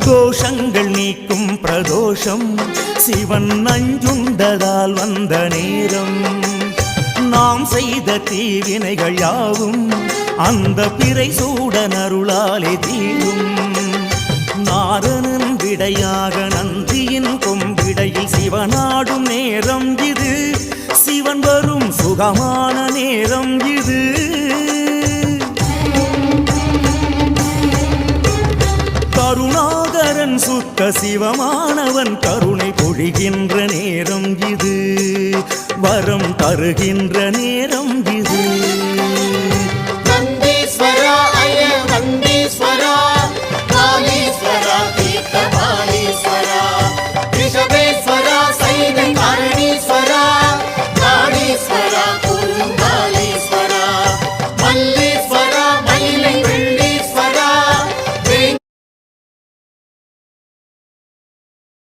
தோஷங்கள் நீக்கும் பிரதோஷம் சிவன் நஞ்சுண்டதால் வந்த நேரம். நாம் செய்த தீவினைகள் யாவும் அந்த பிறை சூடன் அருளாலே தீரும். நாரணன் விடையாக நந்தியின் கொம்பிடையில் சிவனாடும் நேரம் இது. சிவன் வரும் சுகமான நேரம் இது. கருணாகரன் சுத்த சிவமானவன் கருணை பொழிகின்ற நேரம் இது. வரம் தருகின்ற நேரம் இது.